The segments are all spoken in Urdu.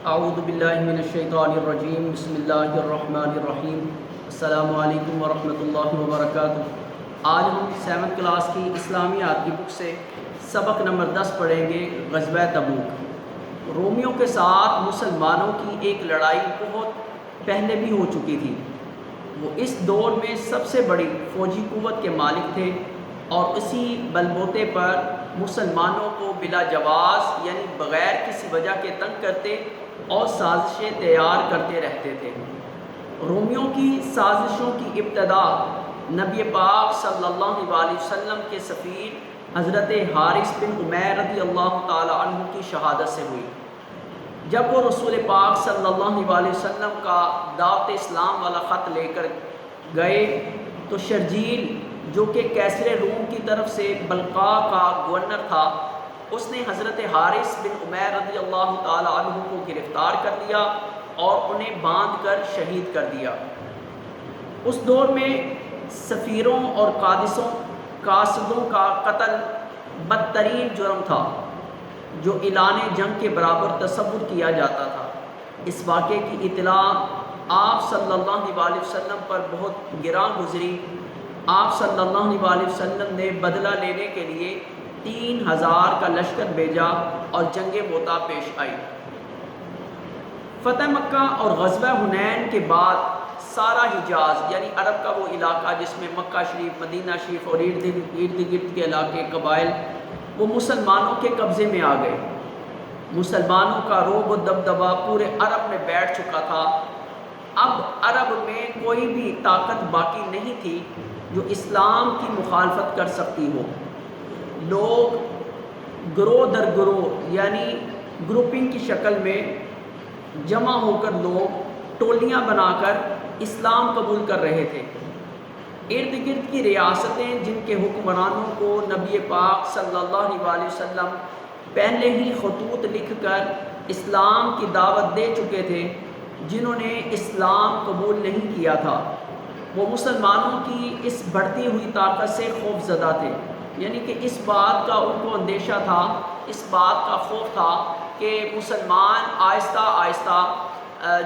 اعوذ باللہ من الشیطان الرجیم بسم اللہ الرحمن الرحیم السلام علیکم ورحمۃ اللہ وبرکاتہ۔ آج ہم 7th کلاس کی اسلامیات کی بک سے سبق نمبر 10 پڑھیں گے، غزوہ تبوک۔ رومیوں کے ساتھ مسلمانوں کی ایک لڑائی بہت پہلے بھی ہو چکی تھی۔ وہ اس دور میں سب سے بڑی فوجی قوت کے مالک تھے اور اسی بلبوتے پر مسلمانوں کو بلا جواز یعنی بغیر کسی وجہ کے تنگ کرتے اور سازشیں تیار کرتے رہتے تھے۔ رومیوں کی سازشوں کی ابتدا نبی پاک صلی اللہ علیہ وسلم کے سفیر حضرت حارث بن عمیر رضی اللہ تعالی عنہ کی شہادت سے ہوئی۔ جب وہ رسول پاک صلی اللہ علیہ وسلم کا دعوت اسلام والا خط لے کر گئے تو شرجیل جو کہ کیسر روم کی طرف سے بلقاء کا گورنر تھا، اس نے حضرت حارث بن عمیر رضی اللہ تعالی عنہ کو گرفتار کر لیا اور انہیں باندھ کر شہید کر دیا۔ اس دور میں سفیروں اور قاصدوں کا قتل بدترین جرم تھا جو اعلان جنگ کے برابر تصور کیا جاتا تھا۔ اس واقعے کی اطلاع آپ صلی اللہ علیہ وسلم پر بہت گراں گزری۔ آپ صلی اللہ علیہ وسلم نے بدلہ لینے کے لیے 3000 کا لشکر بھیجا اور جنگ موتا پیش آئی۔ فتح مکہ اور غزوہ حنین کے بعد سارا حجاز یعنی عرب کا وہ علاقہ جس میں مکہ شریف، مدینہ شریف اور ارد گرد کے علاقے، قبائل، وہ مسلمانوں کے قبضے میں آ گئے۔ مسلمانوں کا رعب و دبدبہ پورے عرب میں بیٹھ چکا تھا۔ اب عرب میں کوئی بھی طاقت باقی نہیں تھی جو اسلام کی مخالفت کر سکتی ہو۔ لوگ گروہ در گروہ یعنی گروپنگ کی شکل میں جمع ہو کر لوگ ٹولیاں بنا کر اسلام قبول کر رہے تھے۔ ارد گرد کی ریاستیں جن کے حکمرانوں کو نبی پاک صلی اللہ علیہ وسلم پہلے ہی خطوط لکھ کر اسلام کی دعوت دے چکے تھے، جنہوں نے اسلام قبول نہیں کیا تھا، وہ مسلمانوں کی اس بڑھتی ہوئی طاقت سے خوف زدہ تھے۔ یعنی کہ اس بات کا ان کو اندیشہ تھا، اس بات کا خوف تھا کہ مسلمان آہستہ آہستہ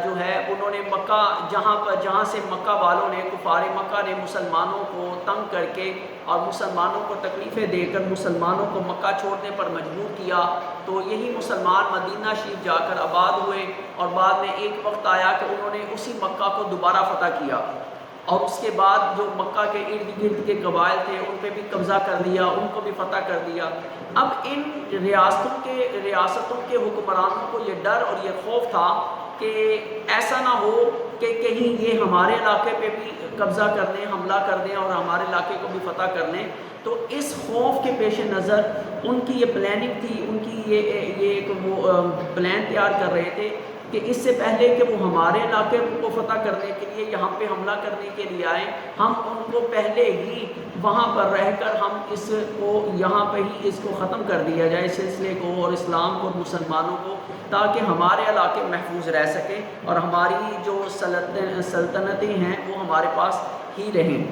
جو ہے انہوں نے مکہ جہاں سے مکہ والوں نے، کفار مکہ نے مسلمانوں کو تنگ کر کے اور مسلمانوں کو تکلیفیں دے کر مسلمانوں کو مکہ چھوڑنے پر مجبور کیا، تو یہی مسلمان مدینہ شریف جا کر آباد ہوئے اور بعد میں ایک وقت آیا کہ انہوں نے اسی مکہ کو دوبارہ فتح کیا اور اس کے بعد جو مکہ کے ارد گرد کے قبائل تھے ان پہ بھی قبضہ کر لیا، ان کو بھی فتح کر دیا۔ اب ان ریاستوں کے حکمرانوں کو یہ ڈر اور یہ خوف تھا کہ ایسا نہ ہو کہ کہیں یہ ہمارے علاقے پہ بھی قبضہ کر لیں، حملہ کر دیں اور ہمارے علاقے کو بھی فتح کر لیں۔ تو اس خوف کے پیش نظر ان کی یہ پلاننگ تھی، ان کی یہ وہ پلان تیار کر رہے تھے کہ اس سے پہلے کہ وہ ہمارے علاقے کو فتح کرنے کے لیے یہاں پہ حملہ کرنے کے لیے آئیں، ہم ان کو پہلے ہی وہاں پر رہ کر ہم اس کو یہاں پہ ہی اس کو ختم کر دیا جائے، سلسلے کو اور اسلام کو اور مسلمانوں کو، تاکہ ہمارے علاقے محفوظ رہ سکیں اور ہماری جو سلطنتیں ہیں وہ ہمارے پاس ہی رہیں۔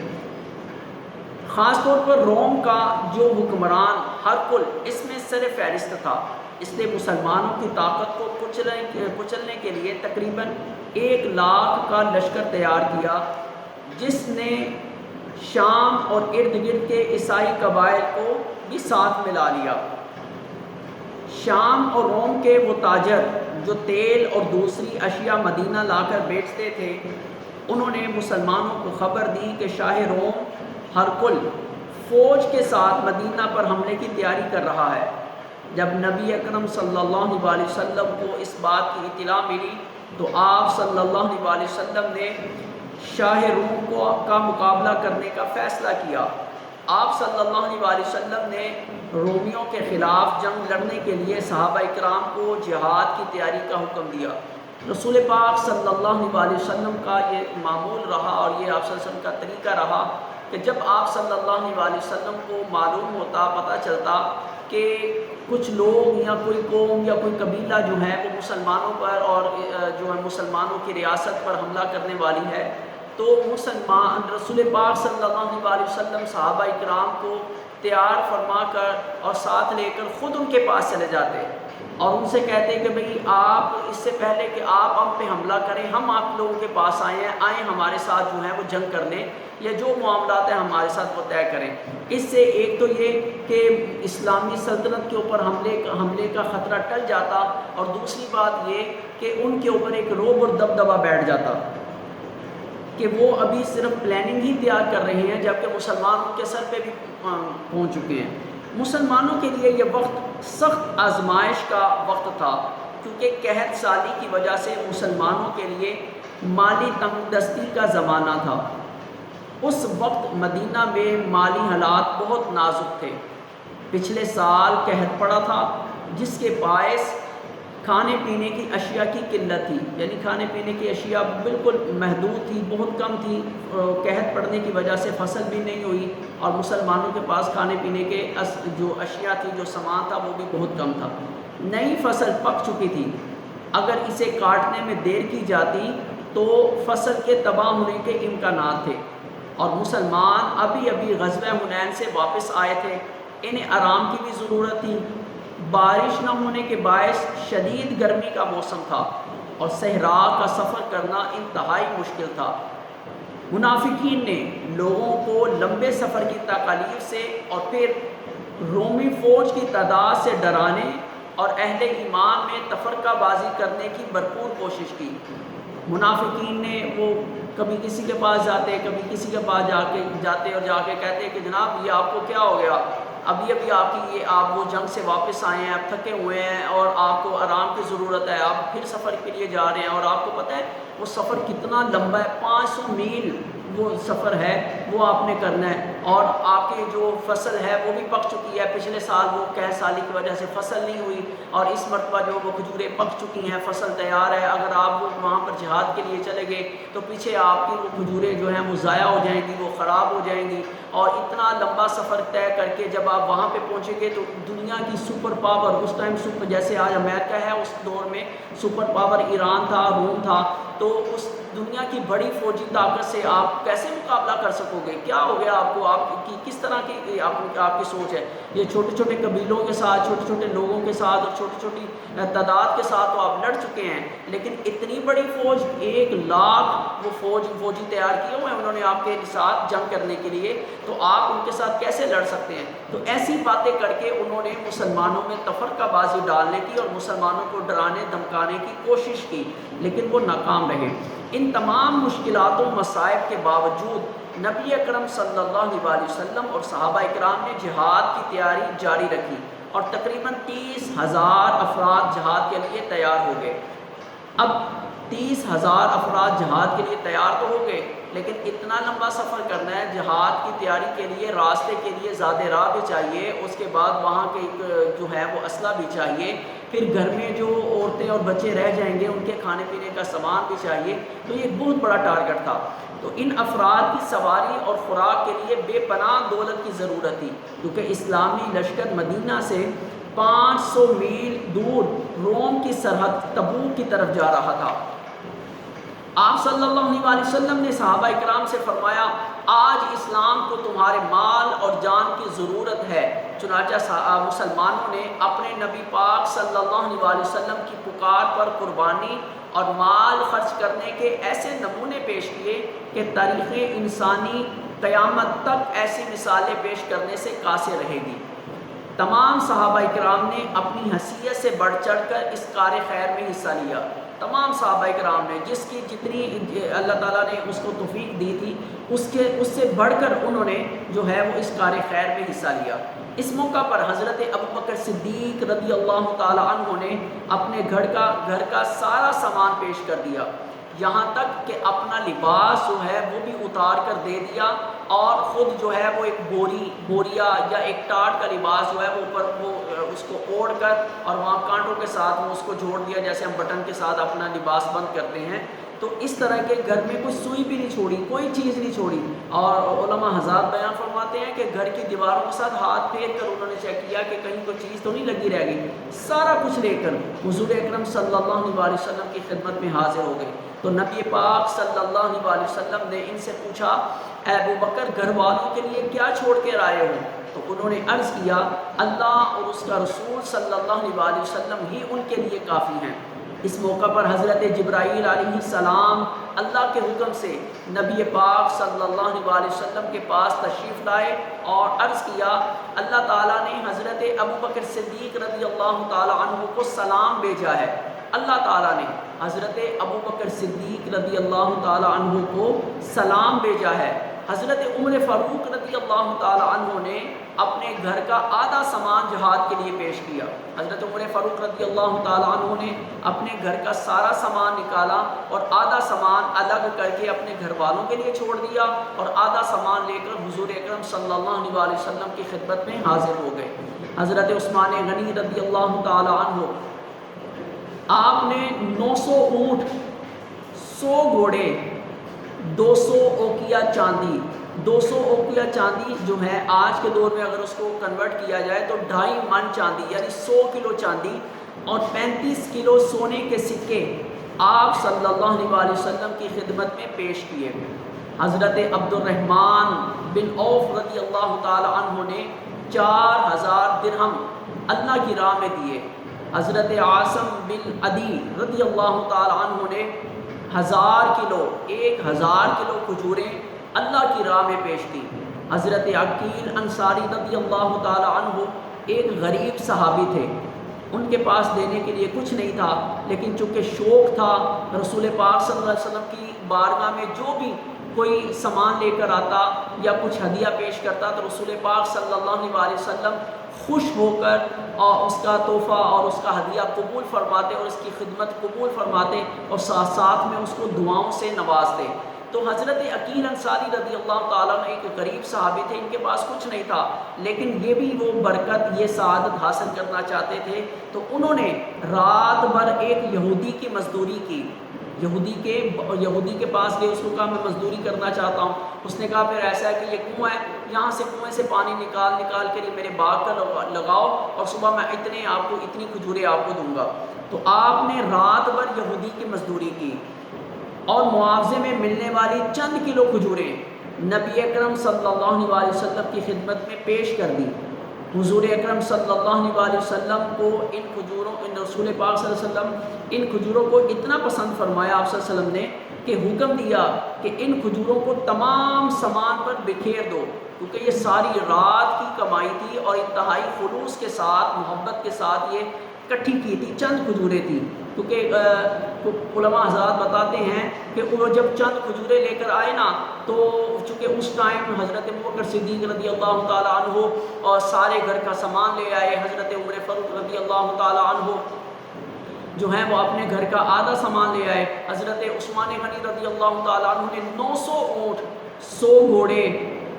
خاص طور پر روم کا جو حکمران ہرقل اس میں سر فہرست تھا۔ اس نے مسلمانوں کی طاقت کو کچلنے کے لیے تقریباً 1,00,000 کا لشکر تیار کیا، جس نے شام اور ارد گرد کے عیسائی قبائل کو بھی ساتھ ملا لیا۔ شام اور روم کے وہ تاجر جو تیل اور دوسری اشیاء مدینہ لا کر بیچتے تھے، انہوں نے مسلمانوں کو خبر دی کہ شاہ روم ہرقل فوج کے ساتھ مدینہ پر حملے کی تیاری کر رہا ہے۔ جب نبی اکرم صلی اللہ علیہ وسلم کو اس بات کی اطلاع ملی تو آپ صلی اللہ علیہ وسلم نے شاہ روم کا مقابلہ کرنے کا فیصلہ کیا۔ آپ صلی اللہ علیہ وسلم نے رومیوں کے خلاف جنگ لڑنے کے لیے صحابہ اکرام کو جہاد کی تیاری کا حکم دیا۔ رسول پاک صلی اللہ علیہ وسلم کا یہ معمول رہا اور یہ آپ صلی اللہ علیہ وسلم کا طریقہ رہا کہ جب آپ صلی اللہ علیہ وسلم کو معلوم ہوتا، پتہ چلتا کہ کچھ لوگ یا کوئی قوم یا کوئی قبیلہ جو ہے وہ مسلمانوں پر اور جو ہے مسلمانوں کی ریاست پر حملہ کرنے والی ہے، تو رسول پاک صلی اللہ علیہ وسلم صحابہ اکرام کو تیار فرما کر اور ساتھ لے کر خود ان کے پاس چلے جاتے اور ان سے کہتے کہ بھئی آپ اس سے پہلے کہ آپ ہم پہ حملہ کریں، ہم آپ لوگوں کے پاس آئیں ہمارے ساتھ جو ہے وہ جنگ کر لیں، یا جو معاملات ہیں ہمارے ساتھ وہ طے کریں۔ اس سے ایک تو یہ کہ اسلامی سلطنت کے اوپر حملے کا خطرہ ٹل جاتا، اور دوسری بات یہ کہ ان کے اوپر ایک رعب اور دبدبہ بیٹھ جاتا کہ وہ ابھی صرف پلاننگ ہی تیار کر رہے ہیں، جبکہ مسلمان ان کے سر پہ بھی پہنچ چکے ہیں۔ مسلمانوں کے لیے یہ وقت سخت آزمائش کا وقت تھا، کیونکہ قحط سالی کی وجہ سے مسلمانوں کے لیے مالی تنگ دستی کا زمانہ تھا۔ اس وقت مدینہ میں مالی حالات بہت نازک تھے۔ پچھلے سال قحط پڑا تھا، جس کے باعث کھانے پینے کی اشیاء کی قلت تھی، یعنی کھانے پینے کی اشیاء بالکل محدود تھی، بہت کم تھی۔ قحط پڑنے کی وجہ سے فصل بھی نہیں ہوئی، اور مسلمانوں کے پاس کھانے پینے کے جو اشیاء تھی، جو سامان تھا، وہ بھی بہت کم تھا۔ نئی فصل پک چکی تھی، اگر اسے کاٹنے میں دیر کی جاتی تو فصل کے تباہ ہونے کے امکانات تھے، اور مسلمان ابھی غزوہ حنین سے واپس آئے تھے، انہیں آرام کی بھی ضرورت تھی۔ بارش نہ ہونے کے باعث شدید گرمی کا موسم تھا، اور صحرا کا سفر کرنا انتہائی مشکل تھا۔ منافقین نے لوگوں کو لمبے سفر کی تکالیف سے اور پھر رومی فوج کی تعداد سے ڈرانے اور اہل ایمان میں تفرقہ بازی کرنے کی بھرپور کوشش کی۔ منافقین نے وہ کبھی کسی کے پاس جاتے، کبھی کسی کے پاس جاتے اور جا کے کہتے کہ جناب یہ آپ کو کیا ہو گیا، ابھی آپ وہ جنگ سے واپس آئے ہیں، آپ تھکے ہوئے ہیں اور آپ کو آرام کی ضرورت ہے، آپ پھر سفر کے لیے جا رہے ہیں، اور آپ کو پتہ ہے وہ سفر کتنا لمبا ہے، 500 میل وہ سفر ہے، وہ آپ نے کرنا ہے، اور آپ کی جو فصل ہے وہ بھی پک چکی ہے۔ پچھلے سال وہ قحط سالی کی وجہ سے فصل نہیں ہوئی، اور اس مرتبہ جو وہ کھجوریں پک چکی ہیں، فصل تیار ہے، اگر آپ وہاں پر جہاد کے لیے چلے گئے تو پیچھے آپ کی وہ کھجوریں جو ہیں وہ ضائع ہو جائیں گی، وہ خراب ہو جائیں گی، اور اتنا لمبا سفر طے کر کے جب آپ وہاں پہ پہنچیں گے تو دنیا کی سپر پاور، اس ٹائم جیسے آج امریکہ ہے، اس دور میں سپر پاور ایران تھا، روم تھا، تو اس دنیا کی بڑی فوجی طاقت سے آپ کیسے مقابلہ کر سکو گے؟ کیا ہو گیا آپ کو؟ آپ کی کس طرح کی آپ کی سوچ ہے؟ یہ چھوٹے چھوٹے قبیلوں کے ساتھ، چھوٹے چھوٹے لوگوں کے ساتھ اور چھوٹی چھوٹی تعداد کے ساتھ تو آپ لڑ چکے ہیں، لیکن اتنی بڑی فوج، 1,00,000 وہ فوجی تیار کیے ہوئے ہیں انہوں نے آپ کے ساتھ جنگ کرنے کے لیے، تو آپ ان کے ساتھ کیسے لڑ سکتے ہیں؟ تو ایسی باتیں کر کے انہوں نے مسلمانوں میں تفرقہ بازی ڈالنے کی اور مسلمانوں کو ڈرانے دھمکانے کی کوشش کی، لیکن وہ ناکام رہے۔ ان تمام مشکلات و مصائب کے باوجود نبی اکرم صلی اللہ علیہ وسلم اور صحابہ اکرام نے جہاد کی تیاری جاری رکھی، اور تقریباً 30,000 افراد جہاد کے لیے تیار ہو گئے۔ اب 30,000 افراد جہاد کے لیے تیار تو ہو گئے، لیکن اتنا لمبا سفر کرنا ہے، جہاد کی تیاری کے لیے راستے کے لیے زیادہ راہ بھی چاہیے، اس کے بعد وہاں کے جو ہے وہ اسلحہ بھی چاہیے، پھر گھر میں جو عورتیں اور بچے رہ جائیں گے ان کے کھانے پینے کا سامان بھی چاہیے، تو یہ ایک بہت بڑا ٹارگٹ تھا۔ تو ان افراد کی سواری اور خوراک کے لیے بے پناہ دولت کی ضرورت تھی، کیونکہ اسلامی لشکر مدینہ سے 500 میل دور روم کی سرحد تبوک کی طرف جا رہا تھا۔ آپ صلی اللہ علیہ وسلم نے صحابہ اکرام سے فرمایا، آج اسلام کو تمہارے مال اور جان کی ضرورت ہے۔ چنانچہ مسلمانوں نے اپنے نبی پاک صلی اللہ علیہ وسلم کی پکار پر قربانی اور مال خرچ کرنے کے ایسے نمونے پیش کیے کہ تاریخ انسانی قیامت تک ایسی مثالیں پیش کرنے سے قاصر رہے گی۔ تمام صحابہ اکرام نے اپنی حیثیت سے بڑھ چڑھ کر اس کار خیر میں حصہ لیا۔ تمام صحابہ اکرام نے جس کی جتنی اللہ تعالیٰ نے اس کو توفیق دی تھی، اس سے بڑھ کر انہوں نے جو ہے وہ اس کار خیر میں حصہ لیا۔ اس موقع پر حضرت ابوبکر صدیق رضی اللہ تعالیٰ عنہ نے اپنے گھر کا سارا سامان پیش کر دیا، یہاں تک کہ اپنا لباس جو ہے وہ بھی اتار کر دے دیا، اور خود جو ہے وہ ایک بوریا یا ایک ٹاٹ کا لباس جو ہے وہ اوپر وہ اس کو اوڑھ کر اور وہاں کانٹوں کے ساتھ وہ اس کو جوڑ دیا، جیسے ہم بٹن کے ساتھ اپنا لباس بند کرتے ہیں۔ تو اس طرح کے گھر میں کوئی سوئی بھی نہیں چھوڑی، کوئی چیز نہیں چھوڑی، اور علماء حضرات بیان فرماتے ہیں کہ گھر کی دیواروں کے ساتھ ہاتھ پھیر کر انہوں نے چیک کیا کہ کہیں کوئی چیز تو نہیں لگی رہ گئی، سارا کچھ لے کر حضور اکرم صلی اللہ علیہ وسلم کی خدمت میں حاضر ہو گئی۔ تو نبی پاک صلی اللہ علیہ وسلم نے ان سے پوچھا اے ابو بکر گھر والوں کے لیے کیا چھوڑ کے آئے ہو؟ تو انہوں نے عرض کیا اللہ اور اس کا رسول صلی اللہ علیہ وسلم ہی ان کے لیے کافی ہیں۔ اس موقع پر حضرت جبرائیل علیہ السلام اللہ کے حکم سے نبی پاک صلی اللہ علیہ وسلم کے پاس تشریف لائے اور عرض کیا اللہ تعالیٰ نے حضرت ابو بکر صدیق رضی اللہ تعالیٰ عنہ کو سلام بھیجا ہے۔ اللہ تعالیٰ نے حضرت ابو بکر صدیق رضی اللہ تعالیٰ عنہ کو سلام بھیجا ہے۔ حضرت عمر فاروق رضی اللہ تعالیٰ عنہ نے اپنے گھر کا آدھا سامان جہاد کے لیے پیش کیا۔ حضرت عمر فاروق رضی اللہ تعالیٰ عنہ نے اپنے گھر کا سارا سامان نکالا اور آدھا سامان الگ کر کے اپنے گھر والوں کے لیے چھوڑ دیا اور آدھا سامان لے کر حضور اکرم صلی اللہ علیہ وسلم کی خدمت میں حاضر ہو گئے۔ حضرت عثمان غنی رضی اللہ تعالیٰ عنہ آپ نے 900 اونٹ، 100 گھوڑے، 200 اوقیہ چاندی، 200 اوقیہ چاندی جو ہے آج کے دور میں اگر اس کو کنورٹ کیا جائے تو 2.5 من چاندی یعنی 100 کلو چاندی اور 35 کلو سونے کے سکے آپ صلی اللہ علیہ وسلم کی خدمت میں پیش کیے۔ حضرت عبد الرحمن بن عوف رضی اللہ تعالی عنہ نے 4000 درہم اللہ کی راہ میں دیے۔ حضرت عاصم بن عدی رضی اللہ تعالی عنہ نے 1000 کلو 1000 کلو کھجوریں اللہ کی راہ میں پیش کی۔ حضرت عقیل انصاری رضی اللہ تعالی عنہ ایک غریب صحابی تھے، ان کے پاس دینے کے لیے کچھ نہیں تھا، لیکن چونکہ شوق تھا رسول پاک صلی اللہ علیہ وسلم کی بارگاہ میں جو بھی کوئی سامان لے کر آتا یا کچھ ہدیہ پیش کرتا تو رسول پاک صلی اللہ علیہ وسلم خوش ہو کر اور اس کا تحفہ اور اس کا ہدیہ قبول فرماتے اور اس کی خدمت قبول فرماتے اور ساتھ ساتھ میں اس کو دعاؤں سے نوازتے۔ تو حضرت عقیل انصاری رضی اللہ تعالیٰ عنہ ایک غریب صحابی تھے، ان کے پاس کچھ نہیں تھا، لیکن یہ بھی وہ برکت یہ سعادت حاصل کرنا چاہتے تھے، تو انہوں نے رات بھر ایک یہودی کی مزدوری کی۔ یہودی کے پاس گئے، اس کو کہا میں مزدوری کرنا چاہتا ہوں۔ اس نے کہا پھر ایسا ہے کہ یہ کنواں ہے، یہاں سے کنویں سے پانی نکال کر یہ میرے باغ کا لگاؤ اور صبح میں اتنی کھجوریں آپ کو دوں گا۔ تو آپ نے رات بھر یہودی کی مزدوری کی اور معاوضے میں ملنے والی چند کلو کھجوریں نبی اکرم صلی اللہ علیہ وسلم کی خدمت میں پیش کر دی۔ حضور اکرم صلی اللہ علیہ وسلم کو ان رسول پاک صلی اللہ علیہ وسلم ان کھجوروں کو اتنا پسند فرمایا آپ صلی اللہ علیہ وسلم نے کہ حکم دیا کہ ان کھجوروں کو تمام سامان پر بکھیر دو، کیونکہ یہ ساری رات کی کمائی تھی اور انتہائی خلوص کے ساتھ محبت کے ساتھ یہ اکٹھی کی تھی، چند کھجوریں تھیں۔ کیونکہ علماء حضرات بتاتے ہیں کہ وہ جب چند کھجوریں لے کر آئے نا تو چونکہ اس ٹائم حضرت ابوبکر صدیق رضی اللہ تعالیٰ عنہ اور سارے گھر کا سامان لے آئے، حضرت عمر فاروق رضی اللہ تعالیٰ عنہ جو ہیں وہ اپنے گھر کا آدھا سامان لے آئے، حضرت عثمان غنی رضی اللہ تعالیٰ عنہ نے 900 اونٹ، 100 گھوڑے،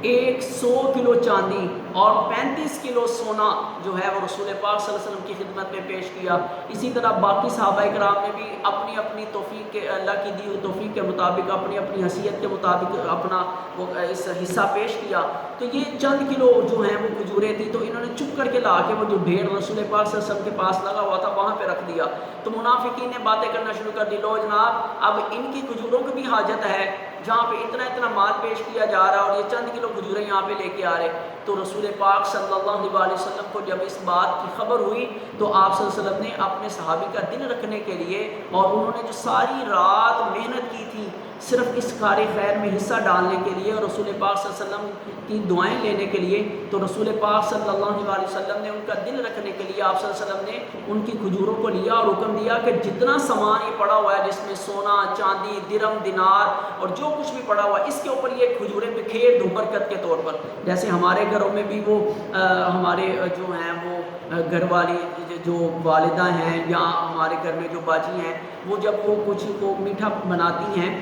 100 کلو چاندی اور 35 کلو سونا جو ہے وہ رسول پاک صلی اللہ علیہ وسلم کی خدمت میں پیش کیا۔ اسی طرح باقی صحابہ کرام نے بھی اپنی اپنی توفیق کے اللہ کی دی ہوئی توفیق کے مطابق اپنی اپنی حیثیت کے مطابق اپنا وہ اس حصہ پیش کیا۔ تو یہ چند کلو جو ہیں وہ کھجوریں تھیں، تو انہوں نے چپ کر کے لا کے وہ جو ڈھیر رسول پاک صلی اللہ علیہ وسلم کے پاس لگا ہوا تھا وہاں پہ رکھ دیا۔ تو منافقین نے باتیں کرنا شروع کر دی، لو جناب اب ان کی کھجوروں کی بھی حاجت ہے، جہاں پہ اتنا مال پیش کیا جا رہا ہے اور یہ چند کلو کھجوریں یہاں پہ لے کے آ رہے۔ تو رسول پاک صلی اللہ علیہ وسلم کو جب اس بات کی خبر ہوئی تو آپ صلی اللہ علیہ وسلم نے اپنے صحابی کا دل رکھنے کے لیے اور انہوں نے جو ساری رات محنت کی تھی صرف اس کار خیر میں حصہ ڈالنے کے لیے اور رسول پاک صلی اللہ علیہ وسلم کی دعائیں لینے کے لیے، تو رسول پاک صلی اللہ علیہ وسلم نے ان کا دل رکھنے کے لیے آپ صلی اللہ علیہ وسلم نے ان کی کھجوروں کو لیا اور حکم دیا کہ جتنا سامان یہ پڑا ہوا ہے جس میں سونا، چاندی، درم، دینار اور جو کچھ بھی پڑا ہوا ہے اس کے اوپر یہ کھجوریں بکھیر دو برکت کے طور پر۔ جیسے ہمارے گھروں میں بھی وہ ہمارے جو ہیں وہ گھر والی جو والدہ ہیں یا ہمارے گھر میں جو باجی ہیں وہ جب وہ کچھ کو میٹھا بناتی ہیں،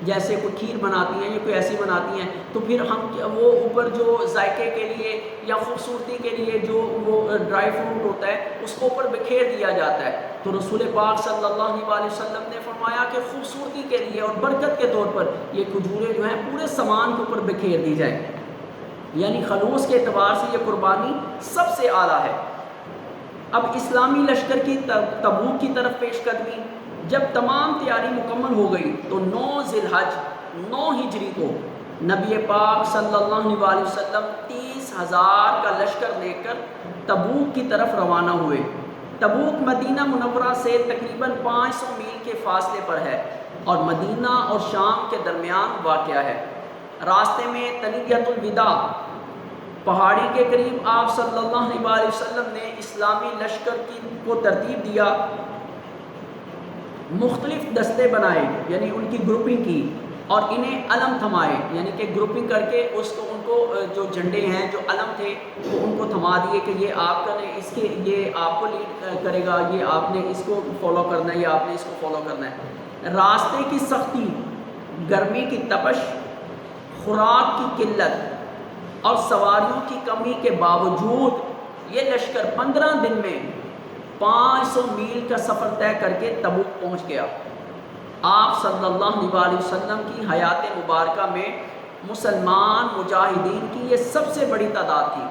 جیسے کوئی کھیر بناتی ہیں یا کوئی ایسی بناتی ہیں، تو پھر ہم وہ اوپر جو ذائقے کے لیے یا خوبصورتی کے لیے جو وہ ڈرائی فروٹ ہوتا ہے اس کو اوپر بکھیر دیا جاتا ہے۔ تو رسول پاک صلی اللہ علیہ وسلم نے فرمایا کہ خوبصورتی کے لیے اور برکت کے طور پر یہ کھجوریں جو ہیں پورے سامان کے اوپر بکھیر دی جائیں، یعنی خلوص کے اعتبار سے یہ قربانی سب سے اعلیٰ ہے۔ اب اسلامی لشکر کی تبوک کی طرف پیش قدمی، جب تمام تیاری مکمل ہو گئی تو 9 ذی الحج 9 ہجری کو نبی پاک صلی اللہ علیہ وسلم 30,000 کا لشکر لے کر تبوک کی طرف روانہ ہوئے۔ تبوک مدینہ منورہ سے تقریباً 500 میل کے فاصلے پر ہے اور مدینہ اور شام کے درمیان واقع ہے۔ راستے میں تنیۃ الوداع پہاڑی کے قریب آپ صلی اللہ علیہ وسلم نے اسلامی لشکر کو ترتیب دیا، مختلف دستے بنائے یعنی ان کی گروپنگ کی، اور انہیں علم تھمائے یعنی کہ گروپنگ کر کے ان کو جو جھنڈے ہیں جو علم تھے وہ ان کو تھما دیے کہ یہ آپ کا اس کے یہ آپ کو لیڈ کرے گا، یہ آپ نے اس کو فالو کرنا ہے، یہ آپ نے اس کو فالو کرنا ہے۔ راستے کی سختی، گرمی کی تپش، خوراک کی قلت اور سواریوں کی کمی کے باوجود یہ لشکر 15 دن میں 500 میل کا سفر طے کر کے تبوک پہنچ گیا۔ آپ صلی اللہ علیہ وسلم کی حیات مبارکہ میں مسلمان مجاہدین کی یہ سب سے بڑی تعداد تھی،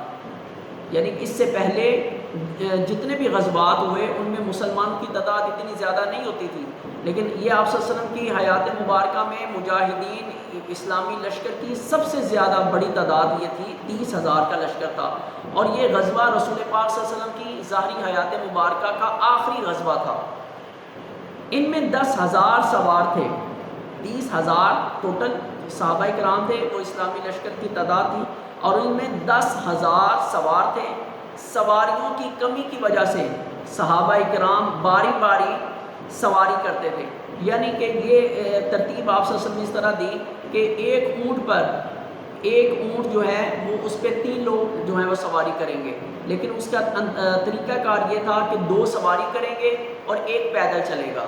یعنی اس سے پہلے جتنے بھی غزوات ہوئے ان میں مسلمان کی تعداد اتنی زیادہ نہیں ہوتی تھی، لیکن یہ آپ صلی اللہ علیہ وسلم کی حیات مبارکہ میں مجاہدین اسلامی لشکر کی سب سے زیادہ بڑی تعداد یہ تھی، 30,000 کا لشکر تھا، اور یہ غزوہ رسول پاک صلی اللہ علیہ وسلم کی ظاہری حیات مبارکہ کا آخری غزوہ تھا۔ ان میں 10,000 سوار تھے، 30,000 ٹوٹل صحابہ کرام تھے، وہ اسلامی لشکر کی تعداد تھی، اور ان میں 10,000 سوار تھے۔ سواریوں کی کمی کی وجہ سے صحابہ کرام باری باری سواری کرتے تھے، یعنی کہ یہ ترتیب آپ صلی اللہ علیہ وسلم نے اس طرح دی کہ ایک اونٹ جو ہے وہ اس پہ 3 لوگ جو ہیں وہ سواری کریں گے، لیکن اس کا طریقہ کار یہ تھا کہ 2 سواری کریں گے اور ایک پیدل چلے گا،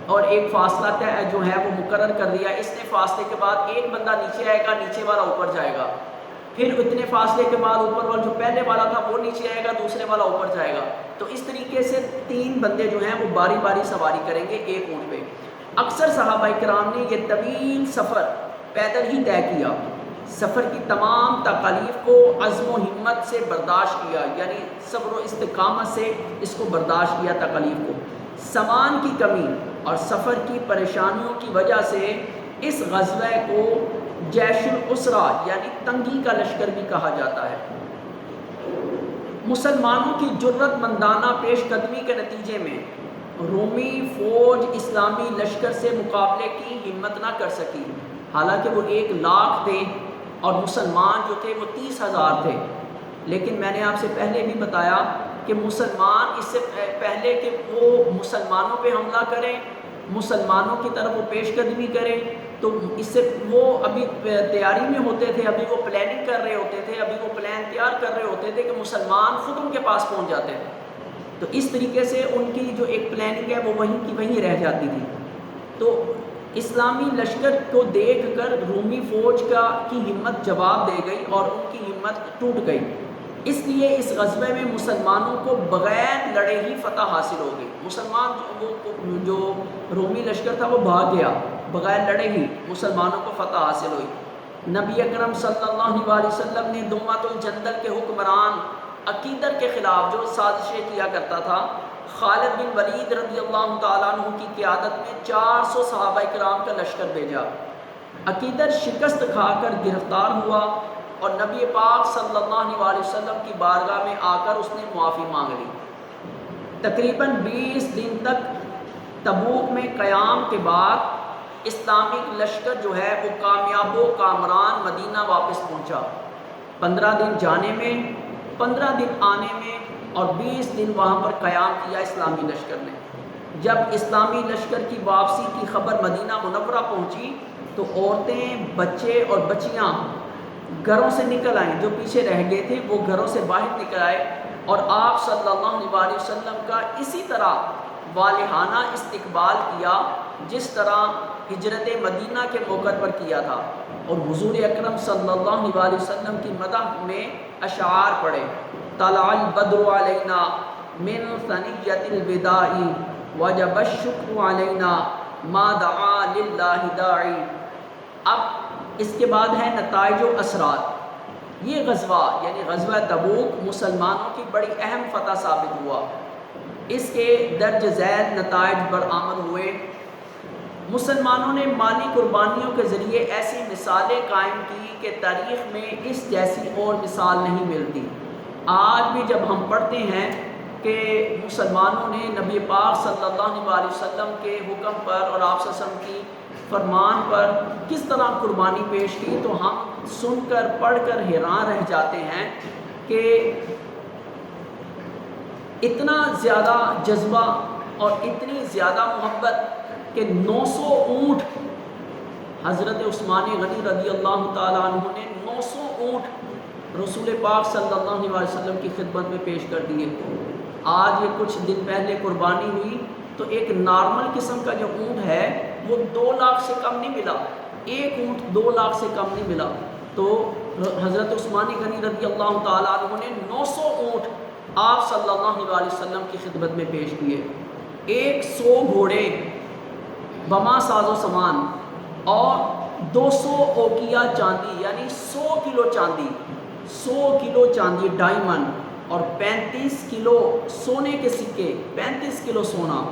اور ایک فاصلہ طے جو ہے وہ مقرر کر دیا، اس نے فاصلے کے بعد ایک بندہ نیچے آئے گا، نیچے والا اوپر جائے گا، پھر اتنے فاصلے کے بعد اوپر والا جو پہلے والا تھا وہ نیچے آئے گا، دوسرے والا اوپر جائے گا، تو اس طریقے سے 3 بندے جو ہیں وہ باری باری سواری کریں گے ایک اونٹ پہ۔ اکثر صحابہ کرام نے یہ طویل سفر پیدل ہی طے کیا، سفر کی تمام تکالیف کو عزم و ہمت سے برداشت کیا، یعنی صبر و استقامت سے اس کو برداشت کیا تکالیف کو۔ سامان کی کمی اور سفر کی پریشانیوں کی وجہ سے اس غزوہ کو جیش الاسرا یعنی تنگی کا لشکر بھی کہا جاتا ہے۔ مسلمانوں کی جرت مندانہ پیش قدمی کے نتیجے میں رومی فوج اسلامی لشکر سے مقابلے کی ہمت نہ کر سکی، حالانکہ وہ 1 لاکھ تھے اور مسلمان جو تھے وہ 30,000 تھے، لیکن میں نے آپ سے پہلے بھی بتایا کہ مسلمان اس سے پہلے کہ وہ مسلمانوں پہ حملہ کریں، مسلمانوں کی طرف وہ پیش قدمی کریں، تو اس سے وہ ابھی تیاری میں ہوتے تھے، ابھی وہ پلاننگ کر رہے ہوتے تھے، ابھی وہ پلان تیار کر رہے ہوتے تھے کہ مسلمان خود ان کے پاس پہنچ جاتے تھے، تو اس طریقے سے ان کی جو ایک پلاننگ ہے وہ وہیں کی وہیں رہ جاتی تھی۔ تو اسلامی لشکر کو دیکھ کر رومی فوج کی ہمت جواب دے گئی اور ان کی ہمت ٹوٹ گئی، اس لیے اس غزوے میں مسلمانوں کو بغیر لڑے ہی فتح حاصل ہو گئی۔ مسلمان جو رومی لشکر تھا وہ بھاگ گیا، بغیر لڑے ہی مسلمانوں کو فتح حاصل ہوئی۔ نبی اکرم صلی اللہ علیہ وسلم نے دمۃ الجندل کے حکمران عقیدر کے خلاف جو سازشیں کیا کرتا تھا، خالد بن ولید رضی اللہ تعالیٰ عنہ کی قیادت میں 400 صحابہ کرام کا لشکر بھیجا۔ عقیدر شکست کھا کر گرفتار ہوا اور نبی پاک صلی اللہ علیہ وسلم کی بارگاہ میں آ کر اس نے معافی مانگ لی۔ تقریباً 20 دن تک تبوک میں قیام کے بعد اسلامی لشکر جو ہے وہ کامیاب و کامران مدینہ واپس پہنچا۔ 15 دن جانے میں، 15 دن آنے میں اور 20 دن وہاں پر قیام کیا اسلامی لشکر نے۔ جب اسلامی لشکر کی واپسی کی خبر مدینہ منورہ پہنچی تو عورتیں، بچے اور بچیاں گھروں سے نکل آئیں، جو پیچھے رہ گئے تھے وہ گھروں سے باہر نکل آئے، اور آپ صلی اللہ علیہ وسلم کا اسی طرح والہانہ استقبال کیا جس طرح ہجرت مدینہ کے موقع پر کیا تھا، اور حضور اکرم صلی اللہ علیہ وسلم کی مدح میں اشعار پڑھے: طلع البدر علینا من ثنیۃ الوداع وجب الشکر علینا ما دعا للہ داعی۔ اب اس کے بعد ہے نتائج و اثرات۔ یہ غزوہ یعنی غزوہ تبوک مسلمانوں کی بڑی اہم فتح ثابت ہوا، اس کے درج ذیل نتائج برآمد ہوئے۔ مسلمانوں نے مالی قربانیوں کے ذریعے ایسی مثالیں قائم کی کہ تاریخ میں اس جیسی اور مثال نہیں ملتی۔ آج بھی جب ہم پڑھتے ہیں کہ مسلمانوں نے نبی پاک صلی اللہ علیہ وسلم کے حکم پر اور آپ صلی اللہ علیہ وسلم کی فرمان پر کس طرح قربانی پیش کی، تو ہم سن کر پڑھ کر حیران رہ جاتے ہیں کہ اتنا زیادہ جذبہ اور اتنی زیادہ محبت کہ 900 اونٹ حضرت عثمان غنی رضی اللہ تعالیٰ عنہ نے 900 اونٹ رسول پاک صلی اللہ علیہ وسلم کی خدمت میں پیش کر دیے۔ آج یہ کچھ دن پہلے قربانی ہوئی تو ایک نارمل قسم کا جو اونٹ ہے وہ 2 لاکھ سے کم نہیں ملا، ایک اونٹ 2 لاکھ سے کم نہیں ملا، تو حضرت عثمان غنی رضی اللہ تعالیٰ عنہ نے 900 اونٹ آپ صلی اللہ علیہ وسلم کی خدمت میں پیش کیے۔ 100 گھوڑے بما ساز و سامان اور 200 اوقیہ چاندی یعنی 100 کلو چاندی، 100 کلو چاندی ڈائمنڈ اور 35 کلو سونے کے سکے، 35 کلو سونا۔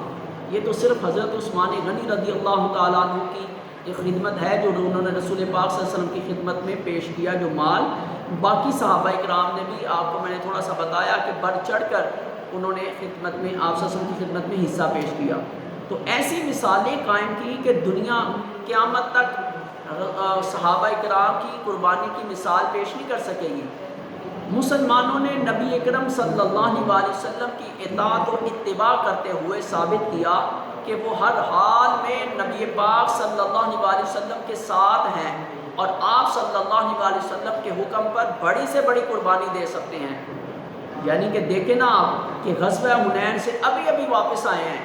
یہ تو صرف حضرت عثمان غنی رضی اللہ تعالیٰ عنہ کی ایک خدمت ہے جو انہوں نے رسول پاک صلی اللہ علیہ وسلم کی خدمت میں پیش کیا جو مال۔ باقی صحابہ کرام نے بھی، آپ کو میں نے تھوڑا سا بتایا کہ بڑھ چڑھ کر انہوں نے خدمت میں آپ صلی اللہ علیہ وسلم کی خدمت میں حصہ پیش کیا۔ تو ایسی مثالیں قائم کی کہ دنیا قیامت تک صحابہ کرام کی قربانی کی مثال پیش نہیں کر سکے گی۔ مسلمانوں نے نبی اکرم صلی اللہ علیہ وسلم کی اطاعت و اتباع کرتے ہوئے ثابت کیا کہ وہ ہر حال میں نبی پاک صلی اللہ علیہ وسلم کے ساتھ ہیں اور آپ صلی اللہ علیہ وسلم کے حکم پر بڑی سے بڑی قربانی دے سکتے ہیں۔ یعنی کہ دیکھیں نا آپ کہ غزوہ حنین سے ابھی واپس آئے ہیں،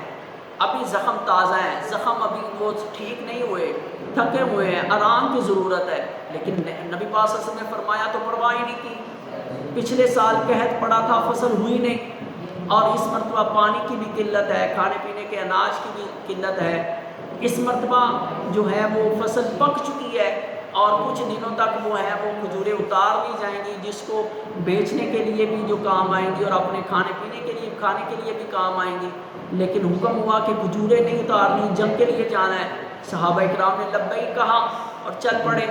ابھی زخم تازہ ہیں، زخم ابھی وہ ٹھیک نہیں ہوئے، تھکے ہوئے ہیں، آرام کی ضرورت ہے، لیکن نبی پاک صلی اللہ علیہ وسلم نے فرمایا تو پرواہ ہی نہیں کی۔ پچھلے سال قحط پڑا تھا، فصل ہوئی نہیں، اور اس مرتبہ پانی کی بھی قلت ہے، کھانے پینے کے اناج کی بھی قلت ہے۔ اس مرتبہ جو ہے وہ فصل پک چکی ہے اور کچھ دنوں تک وہ ہے وہ کھجوریں اتار لی جائیں گی، جس کو بیچنے کے لیے بھی جو کام آئیں گی اور اپنے کھانے کے لیے بھی کام آئیں گی۔ لیکن حکم ہوا کہ کھجوریں نہیں اتارنی، جنگ کے لیے جانا ہے۔ صحابہ کرام نے لبیک کہا اور چل پڑے۔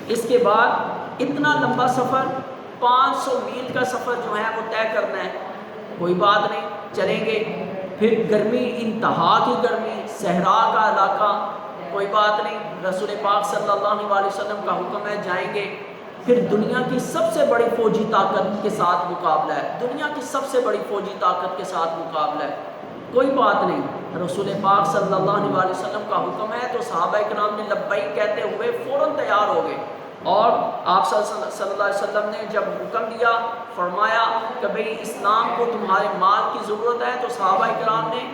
اس کے بعد اتنا لمبا سفر، 500 میل کا سفر جو ہے وہ طے کرنا ہے۔ کوئی بات نہیں، چلیں گے۔ پھر گرمی، انتہا کی گرمی، صحرا کا علاقہ، کوئی بات نہیں، رسول پاک صلی اللہ علیہ وسلم کا حکم ہے جائیں گے۔ پھر دنیا کی سب سے بڑی فوجی طاقت کے ساتھ مقابلہ ہے، دنیا کی سب سے بڑی فوجی طاقت کے ساتھ مقابلہ ہے، کوئی بات نہیں، رسول پاک صلی اللہ علیہ وسلم کا حکم ہے۔ تو صحابہ کرام نے لبیک کہتے ہوئے فوراً تیار ہو گئے، اور آپ صلی اللہ علیہ وسلم نے جب حکم دیا، فرمایا کہ بھئی اسلام کو تمہارے مال کی ضرورت ہے، تو صحابہ کرام نے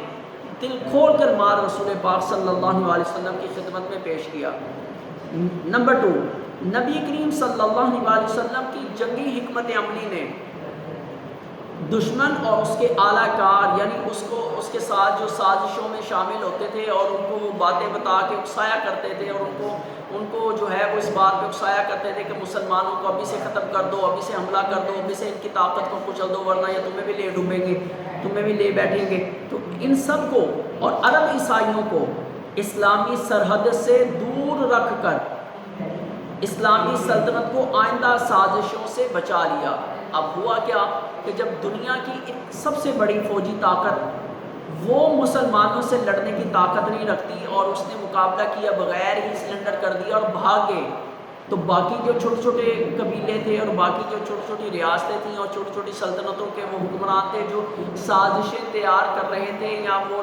دل کھول کر مال رسول پاک صلی اللہ علیہ وسلم کی خدمت میں پیش کیا۔ نمبر 2، نبی کریم صلی اللہ علیہ وسلم کی جنگی حکمت عملی نے دشمن اور اس کے اعلیٰ کار یعنی اس کے ساتھ جو سازشوں میں شامل ہوتے تھے اور ان کو وہ باتیں بتا کے اکسایا کرتے تھے، اور ان کو جو ہے وہ اس بات پہ اکسایا کرتے تھے کہ مسلمانوں کو ابھی سے ختم کر دو، ابھی سے حملہ کر دو، ابھی سے ان کی طاقت کو کچل دو، ورنہ یہ تمہیں بھی لے ڈوبیں گے، تمہیں بھی لے بیٹھیں گے۔ تو ان سب کو اور عرب عیسائیوں کو اسلامی سرحد سے دور رکھ کر اسلامی سلطنت کو آئندہ سازشوں سے بچا لیا۔ اب ہوا کیا کہ جب دنیا کی سب سے بڑی فوجی طاقت وہ مسلمانوں سے لڑنے کی طاقت نہیں رکھتی اور اس نے مقابلہ کیا بغیر ہی سرنڈر کر دیا اور بھاگ گئے، تو باقی جو چھوٹے چھوٹے قبیلے تھے اور باقی جو چھوٹی چھوٹی ریاستیں تھیں اور چھوٹی چھوٹی سلطنتوں کے وہ حکمران تھے جو سازشیں تیار کر رہے تھے یا وہ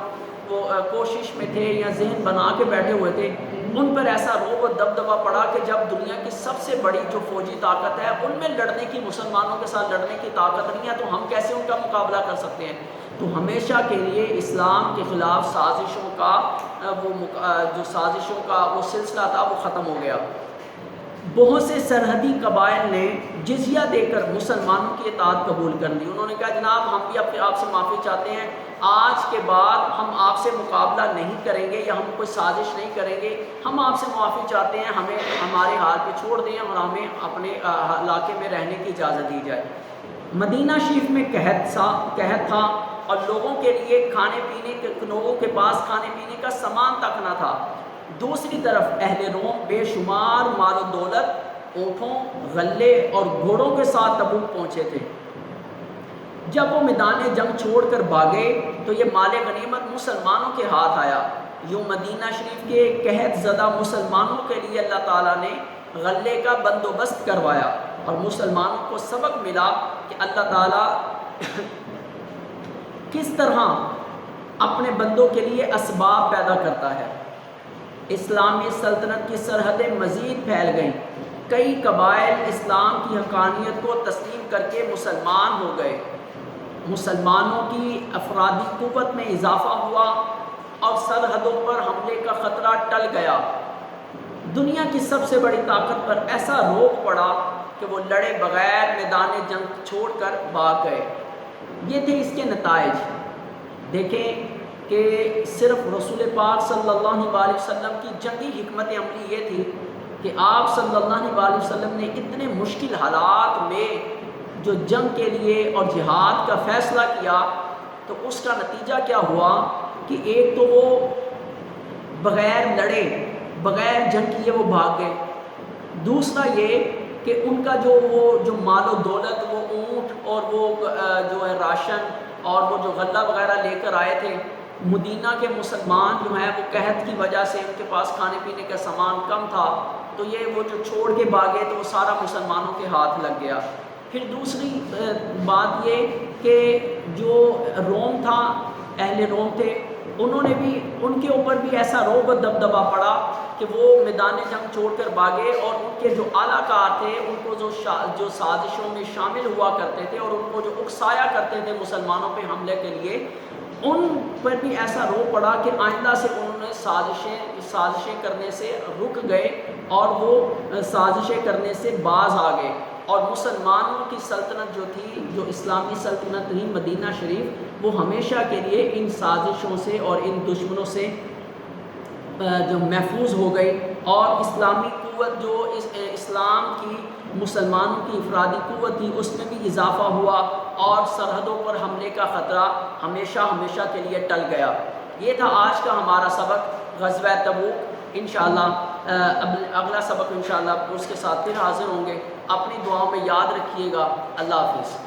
کوشش میں تھے یا ذہن بنا کے بیٹھے ہوئے تھے، ان پر ایسا رعب و دبدبہ پڑا کہ جب دنیا کی سب سے بڑی جو فوجی طاقت ہے ان میں لڑنے کی، مسلمانوں کے ساتھ لڑنے کی طاقت نہیں ہے، تو ہم کیسے ان کا مقابلہ کر سکتے ہیں؟ تو ہمیشہ کے لیے اسلام کے خلاف سازشوں کا وہ سلسلہ تھا وہ ختم ہو گیا۔ بہت سے سرحدی قبائل نے جزیہ دے کر مسلمانوں کی اطاعت قبول کر لی. انہوں نے کہا جناب ہم بھی اپنے آپ سے معافی چاہتے ہیں، آج کے بعد ہم آپ سے مقابلہ نہیں کریں گے یا ہم کوئی سازش نہیں کریں گے، ہم آپ سے معافی چاہتے ہیں، ہمیں ہمارے حال پہ چھوڑ دیں اور ہمیں اپنے علاقے میں رہنے کی اجازت دی جائے. مدینہ شریف میں قحط تھا اور لوگوں کے لیے لوگوں کے پاس کھانے پینے کا سامان تک نہ تھا. دوسری طرف اہل روم بے شمار مال و دولت، اونٹوں، غلے اور گھوڑوں کے ساتھ تبوک پہنچے تھے. جب وہ میدان جنگ چھوڑ کر بھاگے تو یہ مال غنیمت مسلمانوں کے ہاتھ آیا. یوں مدینہ شریف کے قحط زدہ مسلمانوں کے لیے اللہ تعالیٰ نے غلے کا بندوبست کروایا اور مسلمانوں کو سبق ملا کہ اللہ تعالیٰ کس طرح اپنے بندوں کے لیے اسباب پیدا کرتا ہے. اسلامی سلطنت کی سرحدیں مزید پھیل گئیں. کئی قبائل اسلام کی حقانیت کو تسلیم کر کے مسلمان ہو گئے. مسلمانوں کی افرادی قوت میں اضافہ ہوا اور سرحدوں پر حملے کا خطرہ ٹل گیا. دنیا کی سب سے بڑی طاقت پر ایسا روک پڑا کہ وہ لڑے بغیر میدان جنگ چھوڑ کر بھاگ گئے. یہ تھے اس کے نتائج. دیکھیں کہ صرف رسول پاک صلی اللہ علیہ وسلم کی جنگی حکمت عملی یہ تھی کہ آپ صلی اللہ علیہ وسلم نے اتنے مشکل حالات میں جو جنگ کے لیے اور جہاد کا فیصلہ کیا تو اس کا نتیجہ کیا ہوا کہ ایک تو وہ بغیر لڑے بغیر جنگ کیے وہ بھاگ گئے. دوسرا یہ کہ ان کا جو مال و دولت، وہ اونٹ اور وہ جو ہے راشن اور وہ جو غلہ وغیرہ لے کر آئے تھے، مدینہ کے مسلمان جو ہیں وہ قحط کی وجہ سے ان کے پاس کھانے پینے کا سامان کم تھا تو یہ وہ جو چھوڑ کے بھاگے تو وہ سارا مسلمانوں کے ہاتھ لگ گیا. پھر دوسری بات یہ کہ جو روم تھا، اہل روم تھے، انہوں نے بھی ان کے اوپر بھی ایسا روب و دبدبا پڑا کہ وہ میدان جنگ چھوڑ کر بھاگے اور ان کے جو اعلیٰ کار تھے ان کو جو سازشوں میں شامل ہوا کرتے تھے اور ان کو جو اکسایا کرتے تھے مسلمانوں پہ حملے کے لیے، ان پر بھی ایسا رو پڑا کہ آئندہ سے انہوں نے سازشیں کرنے سے رک گئے اور وہ سازشیں کرنے سے باز آ گئے. اور مسلمانوں کی سلطنت جو تھی، جو اسلامی سلطنت تھی مدینہ شریف، وہ ہمیشہ کے لیے ان سازشوں سے اور ان دشمنوں سے جو محفوظ ہو گئی. اور اسلامی قوت جو اسلام کی مسلمانوں کی افرادی قوت تھی اس میں بھی اضافہ ہوا اور سرحدوں پر حملے کا خطرہ ہمیشہ کے لیے ٹل گیا. یہ تھا آج کا ہمارا سبق غزوہ تبوک. انشاءاللہ اگلا سبق انشاءاللہ اس کے ساتھ پھر حاضر ہوں گے. اپنی دعاؤں میں یاد رکھیے گا. اللہ حافظ.